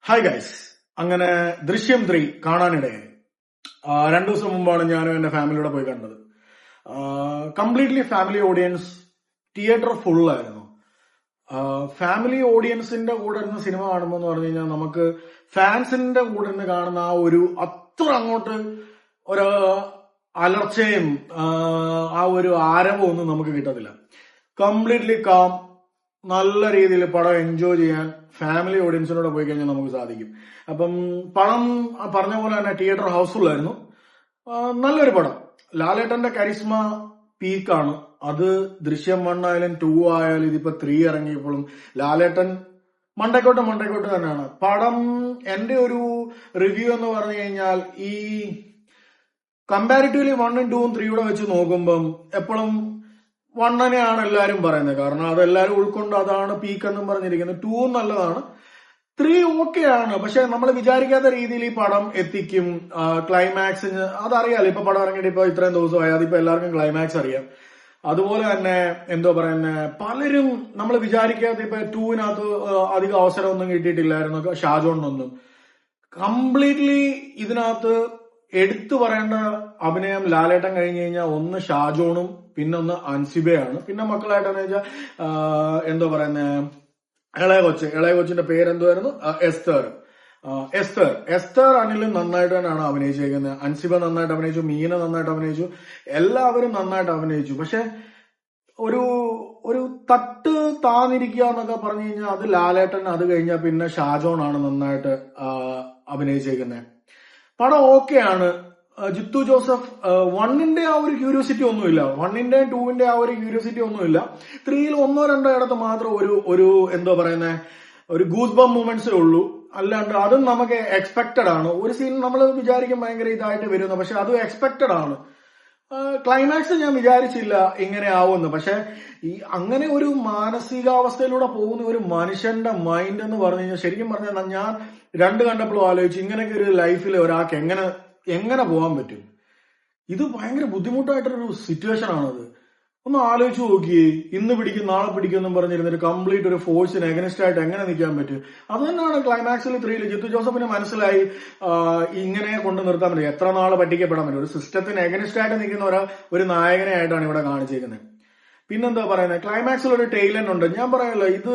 Hi guys, അങ്ങനെ ദൃശ്യം 3 കാണാനിടയായി. 2 ദിവസം മുമ്പാണ് ഞാനും എന്റെ ഫാമിലിയോടെ പോയി കണ്ടത്. Completely family audience, theatre full ആയിരുന്നു. ഫാമിലി ഓഡിയൻസിന്റെ കൂടെ ഇരുന്ന് സിനിമ കാണുമ്പോൾ എന്ന് പറഞ്ഞു കഴിഞ്ഞാൽ നമുക്ക് ഫാൻസിന്റെ കൂടെ ഇരുന്ന് കാണുന്ന ആ ഒരു അത്ര അങ്ങോട്ട് ഒരു അലർച്ചയും ആ ഒരു ആരവവും ഒന്നും നമുക്ക് കിട്ടത്തില്ല. കംപ്ലീറ്റ്ലി കാം, നല്ല രീതിയിൽ പടം എൻജോയ് ചെയ്യാൻ ഫാമിലി ഓഡിയൻസിനോട് പോയി കഴിഞ്ഞാൽ നമുക്ക് സാധിക്കും. അപ്പം പടം പറഞ്ഞ പോലെ തന്നെ തിയേറ്റർ ഹൗസ്ഫുൾ ആയിരുന്നു. നല്ലൊരു പടം. ലാലേട്ടന്റെ കരിസ്മ പീക്കാണ്. അത് ദൃശ്യം 1 ആയാലും 2 ആയാലും ഇതിപ്പോ 3 ഇറങ്ങിയപ്പോഴും ലാലേട്ടൻ മണ്ടക്കോട്ട് തന്നെയാണ്. പടം എന്റെ ഒരു റിവ്യൂ എന്ന് പറഞ്ഞു കഴിഞ്ഞാൽ ഈ കമ്പാരിറ്റീവ്ലി 1, 2, 3 വെച്ച് നോക്കുമ്പം എപ്പോഴും 1നെയാണ് എല്ലാരും പറയുന്നത്. കാരണം അതെല്ലാരും ഉൾക്കൊണ്ട് അതാണ് പീക്ക് എന്നും പറഞ്ഞിരിക്കുന്നത്. 2 നല്ലതാണ്, 3 ഓക്കെയാണ്. പക്ഷെ നമ്മൾ വിചാരിക്കാത്ത രീതിയിൽ ഈ പടം എത്തിക്കും. ക്ലൈമാക്സിന് അതറിയാലോ, ഇപ്പൊ പടം ഇറങ്ങിയിട്ട് ഇപ്പൊ ഇത്രയും ദിവസമായി, അതിപ്പോ എല്ലാവർക്കും ക്ലൈമാക്സ് അറിയാം. അതുപോലെ തന്നെ എന്തോ പറയുന്നത്, പലരും നമ്മൾ വിചാരിക്കാത്ത ഇപ്പൊ 2വിനകത്ത് അധികം അവസരമൊന്നും കിട്ടിയിട്ടില്ലായിരുന്നു ഷാജോണിനൊന്നും. കംപ്ലീറ്റ്ലി ഇതിനകത്ത് എടുത്തു പറയേണ്ട അഭിനയം ലാലേട്ടൻ കഴിഞ്ഞു കഴിഞ്ഞാൽ ഒന്ന് ഷാജോണും പിന്നെ ഒന്ന് അൻസിബയാണ്. പിന്നെ മക്കളായിട്ടെന്ന് വെച്ചാൽ എന്തോ പറയുന്നത്, ഇളയ കൊച്ചിന്റെ പേരെന്തുവായിരുന്നു, എസ്തർ അനിലും നന്നായിട്ട് തന്നെയാണ് അഭിനയിച്ചേക്കുന്നത്. അൻസിബ നന്നായിട്ട് അഭിനയിച്ചു, മീന നന്നായിട്ട് അഭിനയിച്ചു, എല്ലാവരും നന്നായിട്ട് അഭിനയിച്ചു. പക്ഷെ ഒരു തട്ട് താന്നിരിക്കുക എന്നൊക്കെ പറഞ്ഞു കഴിഞ്ഞാൽ അത് ലാലേട്ടൻ, അത് കഴിഞ്ഞാൽ പിന്നെ ഷാജോണാണ് നന്നായിട്ട് അഭിനയിച്ചേക്കുന്നത്. പടം ഓക്കെയാണ്. ജിത്തു ജോസഫ് 1ന്റെ ആ ഒരു ക്യൂരിയോസിറ്റി ഒന്നുമില്ല, 1ന്റെയും 2വിന്റെ ആ ഒരു ക്യൂരിയോസിറ്റി ഒന്നുമില്ല. 3യിൽ 1-2 ഇടത്ത് മാത്രം ഒരു എന്തോ പറയുന്നത്, ഒരു ഗൂസ് ബം മൂമെന്റ്സേ ഉള്ളൂ. അല്ലാണ്ട് അതും നമുക്ക് എക്സ്പെക്റ്റഡ് ആണ്. ഒരു സീൻ നമ്മൾ വിചാരിക്കും ഭയങ്കര ഇതായിട്ട് വരുന്നു, പക്ഷെ അത് എക്സ്പെക്റ്റഡ് ആണ്. ക്ലൈമാക്സ് ഞാൻ വിചാരിച്ചില്ല ഇങ്ങനെ ആവുമെന്ന്. പക്ഷെ ഈ അങ്ങനെ ഒരു മാനസികാവസ്ഥയിലൂടെ പോകുന്ന ഒരു മനുഷ്യന്റെ മൈൻഡ് എന്ന് പറഞ്ഞു കഴിഞ്ഞാൽ, ശരിക്കും പറഞ്ഞാൽ ഞാൻ 2 കണ്ടപ്പോഴും ആലോചിച്ചു, ഇങ്ങനെയൊക്കെ ഒരു ലൈഫിൽ ഒരാൾക്ക് എങ്ങനെ പോകാൻ പറ്റും. ഇത് ഭയങ്കര ബുദ്ധിമുട്ടായിട്ടൊരു സിറ്റുവേഷൻ ആണത്. ഒന്ന് ആലോചിച്ച് നോക്കിയേ. ഇന്ന് പിടിക്കും നാളെ പിടിക്കും എന്നും പറഞ്ഞിരുന്നൊരു കംപ്ലീറ്റ് ഒരു ഫോഴ്സിന് എഗനിസ്റ്റ് ആയിട്ട് എങ്ങനെ നിൽക്കാൻ പറ്റും. അത് തന്നെയാണ് ക്ലൈമാക്സിൽ 3യിൽ ജിത്തു ജോസഫിന് മനസ്സിലായി ഇങ്ങനെ കൊണ്ട് നിർത്താൻ പറ്റും, എത്ര നാള് പറ്റിക്കപ്പെടാൻ പറ്റും. ഒരു സിസ്റ്റത്തിന് എഗനിസ്റ്റ് ആയിട്ട് നിൽക്കുന്ന ഒരു നായകനെ ആയിട്ടാണ് ഇവിടെ കാണിച്ചിരിക്കുന്നത്. പിന്നെന്താ പറയുന്നത്, ക്ലൈമാക്സിൽ ഒരു ടെയിലൻ ഉണ്ട്. ഞാൻ പറയല്ലോ, ഇത്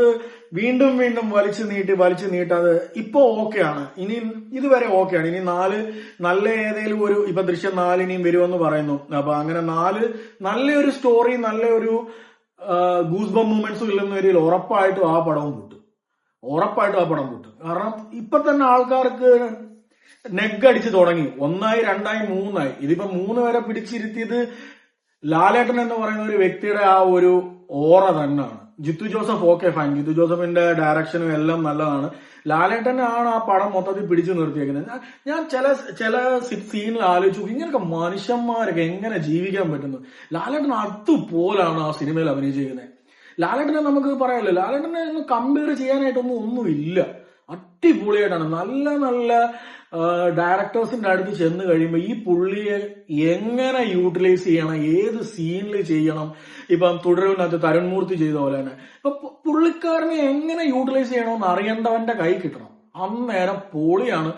വീണ്ടും വലിച്ചു നീട്ടാതെ ഇപ്പൊ ഓക്കെയാണ്. ഇനി ഇതുവരെ ഓക്കെയാണ്. ഇനി 4 നല്ല ഏതെങ്കിലും ഒരു, ഇപ്പൊ ദൃശ്യം 4 ഇനിയും വരുമെന്ന് പറയുന്നു. അപ്പൊ അങ്ങനെ 4 നല്ലൊരു സ്റ്റോറി, നല്ലൊരു ഗൂസ് ബം മൂമെന്റ്സും ഇല്ലെന്ന രീതിയിൽ ഉറപ്പായിട്ടും ആ പടം പൊട്ടും. കാരണം ഇപ്പൊ തന്നെ ആൾക്കാർക്ക് നെഗ് അടിച്ച് തുടങ്ങി. 1, 2, 3. ഇതിപ്പോ 3 വരെ പിടിച്ചിരുത്തിയത് ലാലേട്ടൻ എന്ന് പറയുന്ന ഒരു വ്യക്തിയുടെ ആ ഒരു ഓറ തന്നെയാണ്. ജിത്തു ജോസഫ് ഓക്കെ ഫൈൻ, ജിത്തു ജോസഫിന്റെ ഡയറക്ഷനും എല്ലാം നല്ലതാണ്. ലാലേട്ടനാണ് ആ പടം മൊത്തത്തിൽ പിടിച്ചു നിർത്തിയേക്കുന്നത്. ഞാൻ ചില സീനിൽ ആലോചിച്ചു, ഇങ്ങനൊക്കെ മനുഷ്യന്മാരൊക്കെ എങ്ങനെ ജീവിക്കാൻ പറ്റുന്നു. ലാലേട്ടൻ അതുപോലാണ് ആ സിനിമയിൽ അഭിനയിച്ചിരിക്കുന്നത്. ലാലേട്ടനെ നമുക്ക് പറയാമല്ലോ, ലാലേട്ടനെ ഒന്ന് കമ്പയർ ചെയ്യാനായിട്ടൊന്നുമില്ല. അടിപൊളിയായിട്ടാണ്. നല്ല ഡയറക്ടേഴ്സിന്റെ അടുത്ത് ചെന്ന് കഴിയുമ്പോൾ ഈ പുള്ളിയെ എങ്ങനെ യൂട്ടിലൈസ് ചെയ്യണം, ഏത് സീനിൽ ചെയ്യണം. ഇപ്പം തുടരുന്നകത്ത് തരുൺമൂർത്തി ചെയ്ത പോലെ തന്നെ പുള്ളിക്കാരനെ എങ്ങനെ യൂട്ടിലൈസ് ചെയ്യണമെന്ന് അറിയേണ്ടവന്റെ കൈ കിട്ടണം. അന്നേരം പൊളിയാണ്.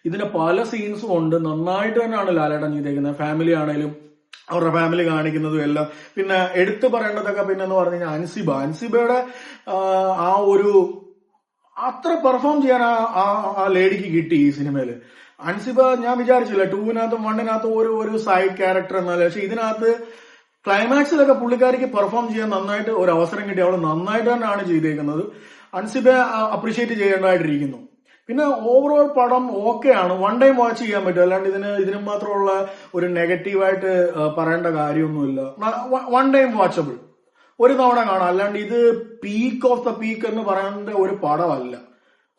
ഇതിന്റെ പല സീൻസും ഉണ്ട്. നന്നായിട്ട് തന്നെയാണ് ലാലേട്ടൻ ചെയ്തേക്കുന്നത്. ഫാമിലി ആണേലും അവരുടെ ഫാമിലി കാണിക്കുന്നതും എല്ലാം. പിന്നെ എടുത്തു പറയേണ്ടതൊക്കെ പിന്നെന്ന് പറഞ്ഞു കഴിഞ്ഞാൽ അൻസിബയുടെ ആ ഒരു അത്ര പെർഫോം ചെയ്യാൻ ആ ലേഡിക്ക് കിട്ടി ഈ സിനിമയില്. അൻസിബ ഞാൻ വിചാരിച്ചില്ല 2വിനകത്തും 1നകത്തും ഒരു സൈഡ് ക്യാരക്ടർ എന്നല്ല. പക്ഷെ ഇതിനകത്ത് ക്ലൈമാക്സിലൊക്കെ പുള്ളിക്കാരിക്ക് പെർഫോം ചെയ്യാൻ നന്നായിട്ട് ഒരു അവസരം കിട്ടി. അവൾ നന്നായിട്ട് തന്നെയാണ് ചെയ്തേക്കുന്നത്. അൻസിബയെ അപ്രീഷിയേറ്റ് ചെയ്യേണ്ടതായിട്ടിരിക്കുന്നു. പിന്നെ ഓവറോൾ പടം ഓക്കെയാണ്. 1 ടൈം വാച്ച് ചെയ്യാൻ പറ്റും. അല്ലാണ്ട് ഇതിന് മാത്രമുള്ള ഒരു നെഗറ്റീവായിട്ട് പറയേണ്ട കാര്യമൊന്നുമില്ല. 1 ടൈം വാച്ചബിൾ, ഒരു തവണ കാണാം. അല്ലാണ്ട് ഇത് പീക്ക് ഓഫ് ദ പീക്ക് എന്ന് പറയേണ്ട ഒരു പടമല്ല.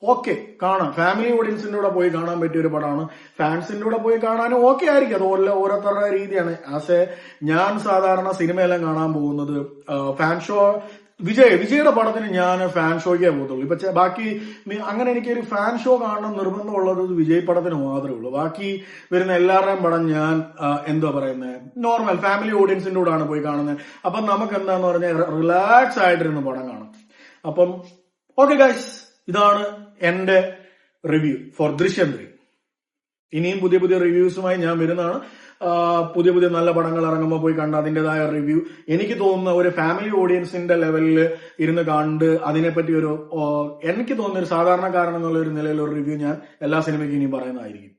ഓക്കെ, കാണാം. ഫാമിലി ഓഡിയൻസിന്റെ കൂടെ പോയി കാണാൻ പറ്റിയ ഒരു പടമാണ്. ഫാൻസിന്റെ കൂടെ പോയി കാണാനും ഓക്കെ ആയിരിക്കും. അത് ഓരോരുത്തരുടെ രീതിയാണ്. ഞാൻ സാധാരണ സിനിമയെല്ലാം കാണാൻ പോകുന്നത് ഫാൻ ഷോ, വിജയുടെ പടത്തിന് ഞാൻ ഫാൻ ഷോയ്ക്കേ പോകത്തുള്ളൂ. ഇപ്പൊ ബാക്കി അങ്ങനെ എനിക്കൊരു ഫാൻ ഷോ കാണണം നിർബന്ധമുള്ളത് വിജയ് പടത്തിന് മാത്രമേ ഉള്ളൂ. ബാക്കി വരുന്ന എല്ലാവരുടെയും പടം ഞാൻ എന്തോ പറയുന്നത് നോർമൽ ഫാമിലി ഓഡിയൻസിന്റെ കൂടെയാണ് പോയി കാണുന്നത്. അപ്പം നമുക്ക് എന്താന്ന് പറഞ്ഞാൽ റിലാക്സ് ആയിട്ടിരുന്ന് പടം കാണാം. അപ്പം ഓക്കെ ഗൈസ്, ഇതാണ് എന്റെ റിവ്യൂ ഫോർ ദൃശ്യം 3. ഇനിയും പുതിയ പുതിയ റിവ്യൂസുമായി ഞാൻ വരുന്നതാണ്. പുതിയ പുതിയ നല്ല പടങ്ങൾ ഇറങ്ങുമ്പോൾ പോയി കണ്ട് അതിൻ്റെതായ റിവ്യൂ എനിക്ക് തോന്നുന്ന ഒരു ഫാമിലി ഓഡിയൻസിന്റെ ലെവലിൽ ഇരുന്ന് കണ്ട് അതിനെപ്പറ്റി എനിക്ക് തോന്നുന്ന ഒരു സാധാരണക്കാരൻ എന്നുള്ള ഒരു നിലയിൽ ഒരു റിവ്യൂ ഞാൻ എല്ലാ സിനിമയ്ക്കും ഇനിയും പറയുന്നതായിരിക്കും.